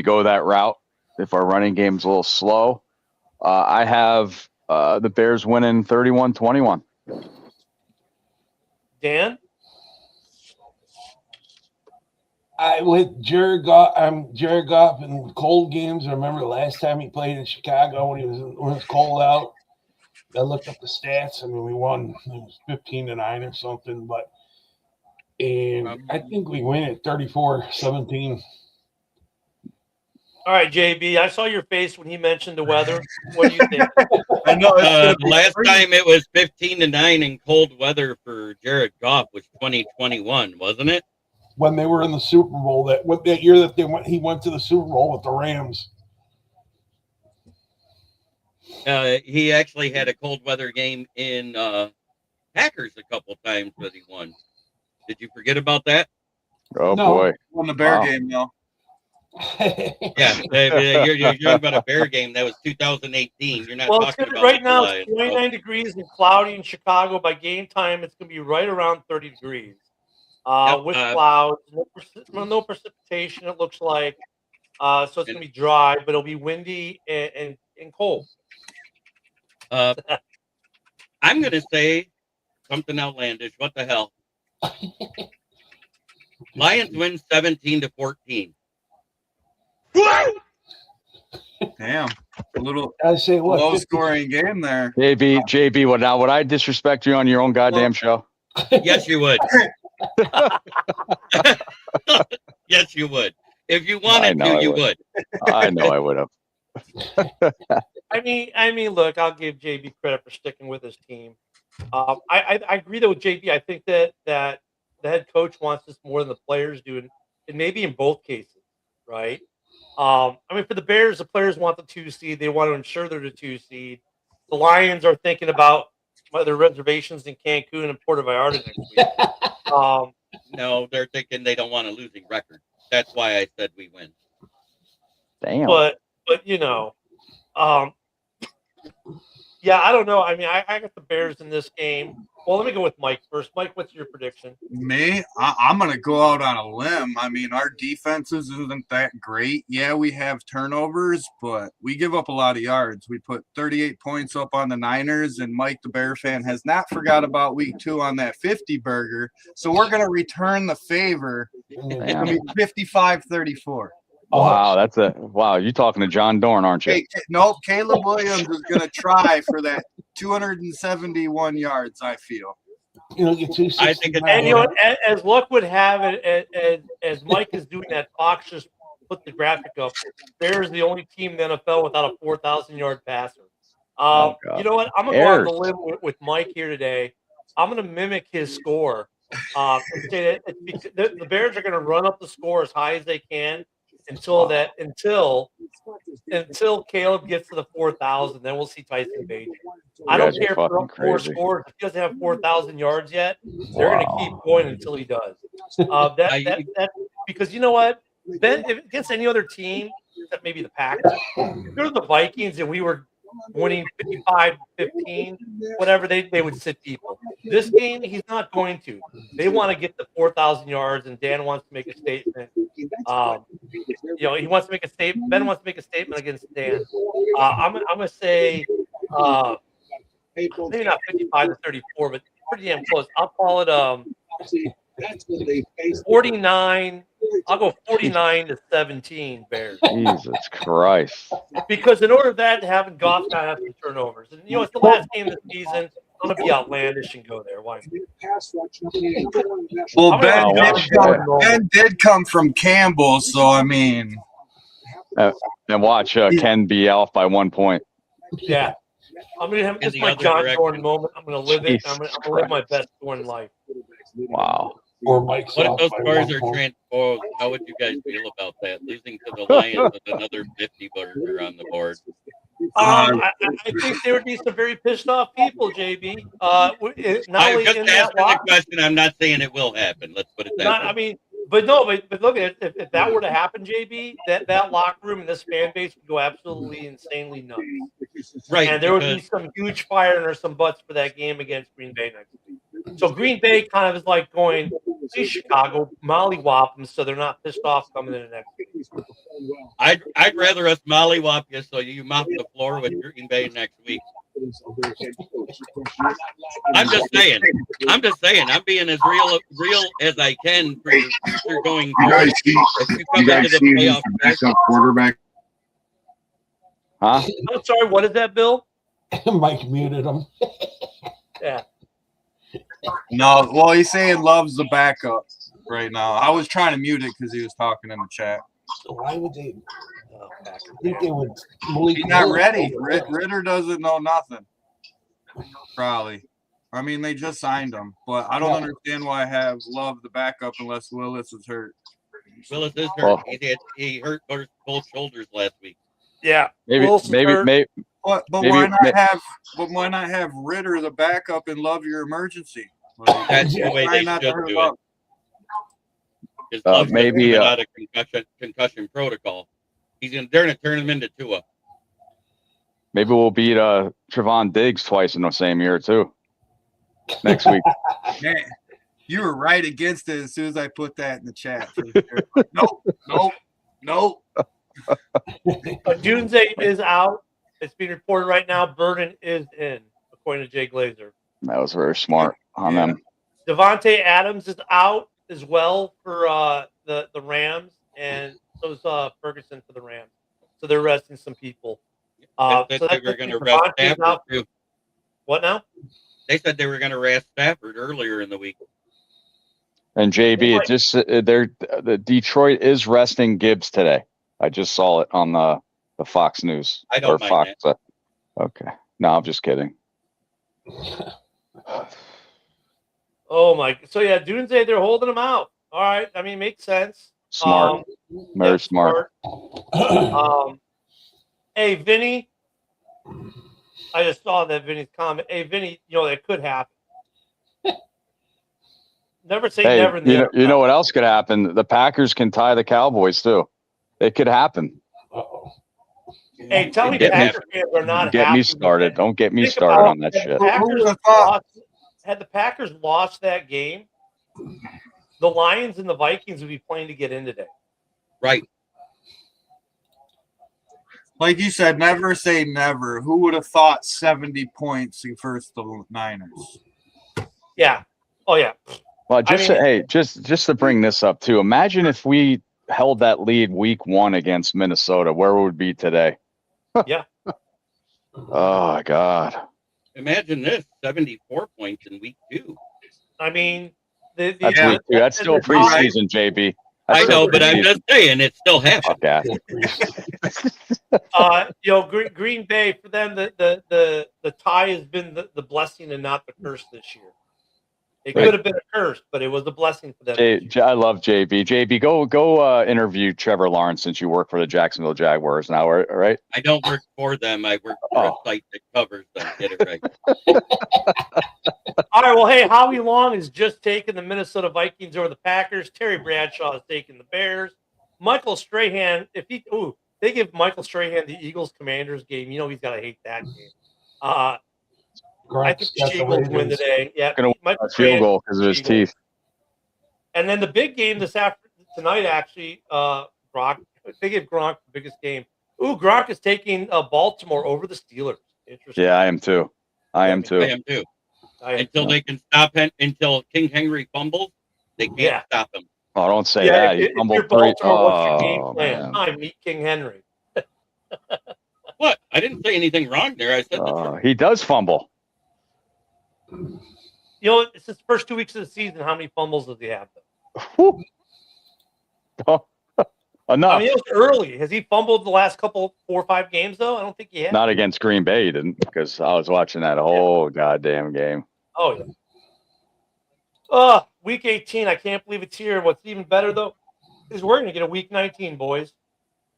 go that route. If our running game's a little slow, I have the Bears winning 31-21. Dan? I with Jared Goff. Jared Goff in cold games. I remember the last time he played in Chicago when it was cold out. I looked up the stats. I mean, we won. It was 15-9 or something. And I think we win at 34-17. All right, JB. I saw your face when he mentioned the weather. What do you think? I know last time it was 15-9 in cold weather for Jared Goff was 2021, wasn't it? When they were in the Super Bowl, that year that he went to the Super Bowl with the Rams. He actually had a cold weather game in Packers a couple times that he won. Did you forget about that? Oh No. boy, Won the Bear Wow. game though. Yeah, you're talking about a Bear game. That was 2018. You're not Well, talking about right now July. it's 29 degrees and cloudy in Chicago. By game time, it's going to be right around 30 degrees. With clouds, no precipitation, it looks like. So it's going to be dry, but it'll be windy and cold. I'm going to say something outlandish. What the hell? Lions win 17-14. Damn, a little I say what? low scoring game there. JB, would I disrespect you on your own goddamn show? Yes, you would. Yes, you would. If you wanted to, you would. I know I would have. I mean, look, I'll give JB credit for sticking with his team. I agree though with JB. I think that the head coach wants this more than the players do, and maybe in both cases, right? I mean, for the Bears, the players want the 2 seed. They want to ensure they're the 2 seed. The Lions are thinking about their reservations in Cancun and Puerto Vallarta next week. No, they're thinking they don't want a losing record. That's why I said we win. Damn. But yeah, I don't know. I mean, I got the Bears in this game. Well, let me go with Mike first. Mike, what's your prediction? Me, I'm going to go out on a limb. I mean, our defense isn't that great. Yeah, we have turnovers, but we give up a lot of yards. We put 38 points up on the Niners, and Mike, the Bear fan, has not forgot about week 2 on that 50 burger. So we're going to return the favor. It's going to be 55-34. Wow, you talking to John Dorn, aren't you? Hey, nope, Caleb Williams is going to try for that 271 yards, I feel. I think it's And as luck would have it, as Mike is doing that, Fox just put the graphic up. Bears the only team in the NFL without a 4,000-yard passer. You know what? I'm going to go on the limb with Mike here today. I'm going to mimic his score. And say that the Bears are going to run up the score as high as they can until Caleb gets to the 4,000. Then we'll see Tyson Bagent. I don't care if they're up 4 scores. If he doesn't have 4,000 yards yet, they're going to keep going until he does. That because you know what? Ben, if against any other team, except maybe the Packers, if they're the Vikings and we were winning 55-15, whatever, they would sit people. This game, he's not going to. They want to get the 4,000 yards, and Dan wants to make a statement. He wants to make a statement. Ben wants to make a statement against Dan. I'm going to say maybe not 55-34, but pretty damn close. I'll call it 49. I'll go 49-17 Bears. Jesus Christ. Because in order for that to happen, Goff's got to have some turnovers. And, it's the last game of the season. I'm going to be outlandish and go there. Why? Well, Ben did come from Campbell, so, I mean. And watch Ken be off by 1 point. Yeah. I'm going to have it's my John Dorn moment. I'm going to live it. I'm going to live my best Dorn life. Wow. Or Mike's what if those scores are transposed? How would you guys feel about that? Losing to the Lions with another 50 burger on the board. I think there would be some very pissed off people, JB. I'm just asking the question. I'm not saying it will happen. Let's put it that way. I mean, but look at it. If that were to happen, JB, that locker room and this fan base would go absolutely insanely nuts. Right. And there would be some huge fire under some butts for that game against Green Bay next week. So Green Bay kind of is like going, please, Chicago, mollywop them so they're not pissed off coming in the next week. I'd rather us mollywop you so you mop the floor with Green Bay next week. I'm just saying. I'm being as real as I can for your future going forward. If you come into the playoff backup quarterback. Huh? I'm sorry, what is that, Bill? Mike muted him. Yeah. No, well, he's saying loves the backup right now. I was trying to mute it because he was talking in the chat. So why would they? Oh, I think they would. He's not ready. Ritter doesn't know nothing. Probably. I mean, they just signed him, but I don't understand why I have love the backup unless Willis is hurt. Willis is hurt. He hurt both shoulders last week. Yeah. Maybe. But why not have Ritter the backup and love your emergency? Like, That's the way they not should hurt do up. it. Because maybe out of concussion protocol. They're gonna turn him into Tua. Maybe we'll beat Trevon Diggs twice in the same year too. Next week. Man, you were right against it as soon as I put that in the chat. Nope. Dunze is out. It's being reported right now. Burden is in, according to Jay Glazer. That was very smart on them. Devontae Adams is out as well for the Rams, and so is Ferguson for the Rams. So they're resting some people. They said they were going to rest Stafford too. What now? They said they were going to rest Stafford earlier in the week. And JB, the Detroit is resting Gibbs today. I just saw it on the Fox News. I don't mind Fox. that. Okay. No, I'm just kidding. Oh my! So yeah, Dunze, they're holding him out. All right, I mean, makes sense. Smart. Very smart. Hey, Vinny. I just saw that Vinny's comment. Hey, Vinny, that could happen. Never say never. You know what else could happen? The Packers can tie the Cowboys too. It could happen. Uh-oh. Hey, tell me Packers fans are not get happy me started. Don't get me Think started about on that shit. Had the Packers lost that game, the Lions and the Vikings would be playing to get in today. Right. Like you said, never say never. Who would have thought 70 points versus the Niners? Yeah. Oh yeah. Well, just to bring this up too. Imagine if we held that lead week 1 against Minnesota. Where would we be today? Yeah. Oh God. Imagine this: 74 points in week 2. I mean, That's week 2. That's still preseason, JB. I know, but I'm just saying it still happened. Okay. Green Bay, for them, the tie has been the blessing and not the curse this year. It could have been a curse, but it was a blessing for them. I love JB. JB, go interview Trevor Lawrence since you work for the Jacksonville Jaguars now, right? I don't work for them. I work for a site that covers them. Get it right. All right. Well, hey, Howie Long has just taken the Minnesota Vikings over the Packers. Terry Bradshaw has taken the Bears. Michael Strahan, they give Michael Strahan the Eagles-Commanders game, he's got to hate that game. I think the Eagles win today. Yeah, going to win a field goal because of his teeth. And then the big game tonight, actually, Gronk. They give Gronk the biggest game. Gronk is taking Baltimore over the Steelers. Interesting. Yeah, I am too. Until they can stop him, until King Henry fumbles, they can't stop him. Oh, don't say that. He fumbled 3. What's your game plan? I meet King Henry. What? I didn't say anything wrong there. I said he does fumble. It's his first 2 weeks of the season. How many fumbles does he have? Enough. I mean, it was early. Has he fumbled the last 4 or 5 games, though? I don't think he has. Not against Green Bay, he didn't, because I was watching that whole goddamn game. Oh, yeah. Week 18. I can't believe it's here. What's even better, though, is we're going to get a week 19, boys.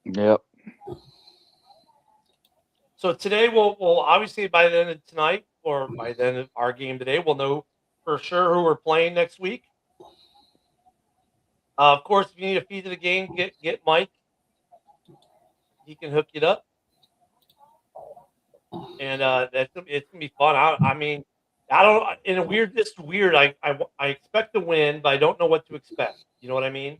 Yep. So today, we'll obviously by the end of tonight, or by the end of our game today, we'll know for sure who we're playing next week. Of course, if you need a fee to the game, get Mike. He can hook it up. And it's going to be fun. I mean, I don't. In a weird, this is weird. I expect to win, but I don't know what to expect. You know what I mean?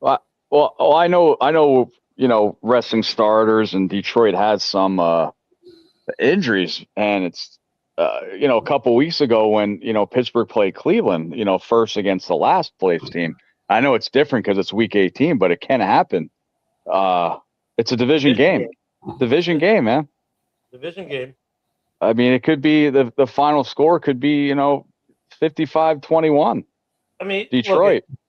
Well, I know. You know, wrestling starters, and Detroit has some injuries, and it's you know, a couple weeks ago when Pittsburgh played Cleveland, first against the last place team. I know it's different because it's week 18, but it can happen. It's a division game. Division game, man. Division game. I mean, it could be the final score could be 55-21. I mean, Detroit. Look,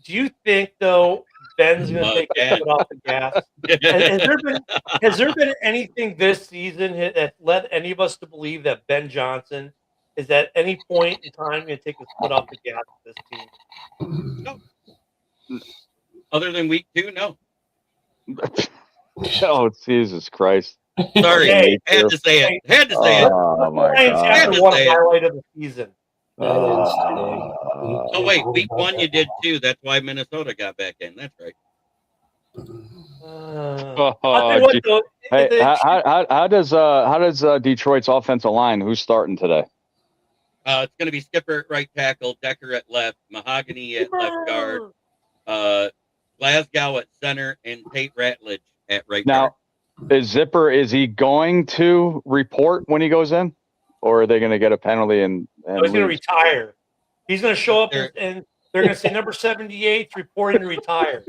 do you think though Ben's going to take his foot off the gas? Has there been anything this season that led any of us to believe that Ben Johnson is at any point in time going to take his foot off the gas of this team? No. Other than week 2, no. Oh, Jesus Christ. Sorry, Hey, had to say it. Had to say it. Oh, my Lions God. have one highlight of the season. Oh, wait, week 1 you did too. That's why Minnesota got back in. That's right. I'll tell you what, though, Hey, how does Detroit's offensive line? Who's starting today? It's going to be Skipper at right tackle, Decker at left, Mahogany at left guard, Glasgow at center, and Tate Ratledge at right guard. Now, is he going to report when he goes in, or are they going to get a penalty and he's going to retire? He's going to show up and they're going to say number 78 reporting to retire.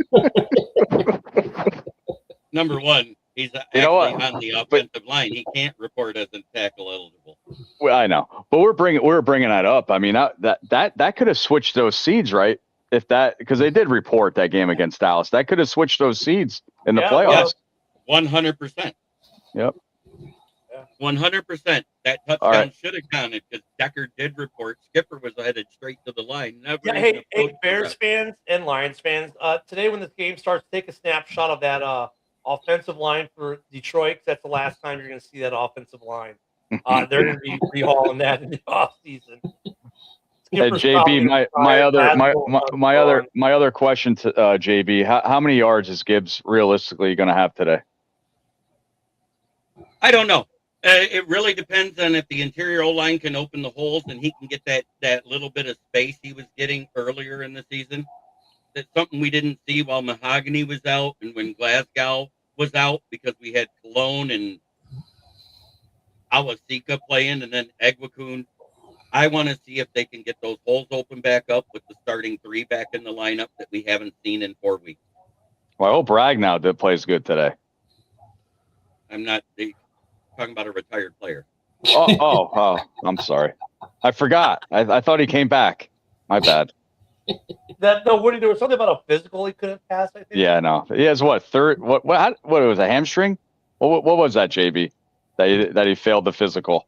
Number 1, he's actually on the offensive line. He can't report as a tackle eligible. Well, I know, but we're bringing that up. I mean, that could have switched those seeds, right? Because they did report that game against Dallas, that could have switched those seeds in the playoffs. 100%. Yep. 100%. That touchdown should have counted because Decker did report. Skipper was headed straight to the line. Hey, Bears fans and Lions fans, today when this game starts, take a snapshot of that offensive line for Detroit. That's the last time you're going to see that offensive line. They're going to be rehauling that in the offseason. Hey, JB, my other question to JB, how many yards is Gibbs realistically going to have today? I don't know. It really depends on if the interior O-line can open the holes and he can get that little bit of space he was getting earlier in the season. That's something we didn't see while Mahogany was out and when Glasgow was out because we had Cologne and Awasika playing and then Egwakun. I want to see if they can get those holes open back up with the starting 3 back in the lineup that we haven't seen in 4 weeks. Well, I hope Ragnow plays good today. I'm not talking about a retired player. Oh, I'm sorry. I forgot. I thought he came back. My bad. There was something about a physical he couldn't pass, I think. Yeah, no. He has what was a hamstring? What was that, JB? That he failed the physical.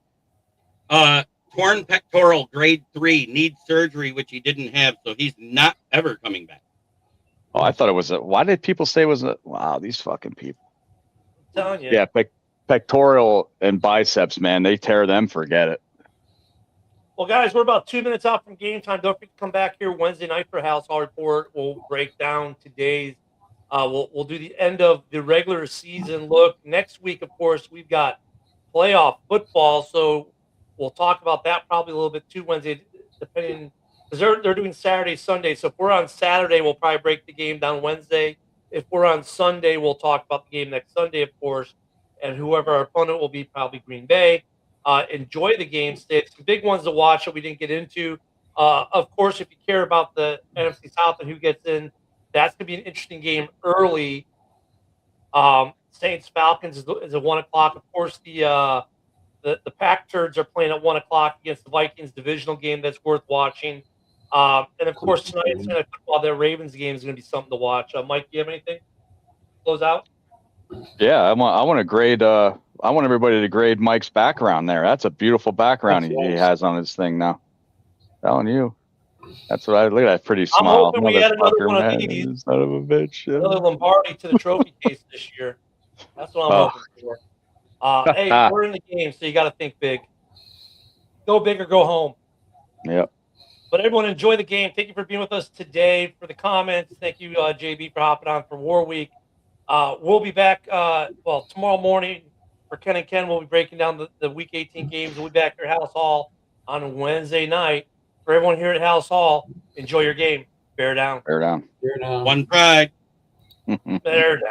Torn pectoral, grade 3, needs surgery, which he didn't have, so he's not ever coming back. Oh, I thought it was why did people say it was wow, these fucking people. I'm telling you. Yeah, pectoral and biceps, man, they tear them, forget it. Well, guys, we're about 2 minutes out from game time. Don't forget to come back here Wednesday night for Halas Hall Report. We'll break down today's. We'll do the end of the regular season look. Next week, of course, we've got playoff football, so we'll talk about that probably a little bit too Wednesday, depending because they're doing Saturday, Sunday. So if we're on Saturday, we'll probably break the game down Wednesday. If we're on Sunday, we'll talk about the game next Sunday, of course, and whoever our opponent will be, probably Green Bay. Enjoy the game. Some big ones to watch that we didn't get into. Of course, if you care about the NFC South and who gets in, that's going to be an interesting game early. Saints Falcons is at 1 o'clock. Of course, the Pack Turds are playing at 1 o'clock against the Vikings divisional game. That's worth watching. And of course, tonight Sunday Night Football, that Ravens game is going to be something to watch. Mike, do you have anything? Close out. Yeah, I want to grade. I want everybody to grade Mike's background there. That's a beautiful background he has on his thing now. Telling you, that's what I look at. That pretty smile. I'm hoping we add another one of these. Son of a bitch. Yeah. Another Lombardi to the trophy case this year. That's what I'm hoping for. Hey, we're in the game, so you got to think big. Go big or go home. Yep. But everyone, enjoy the game. Thank you for being with us today. For the comments, thank you, JB, for hopping on for War Week. We'll be back, tomorrow morning for Ken and Ken. We'll be breaking down the Week 18 games. We'll be back here at Halas Hall on Wednesday night. For everyone here at Halas Hall, enjoy your game. Bear down. Bear down. Here now. One pride. Bear down.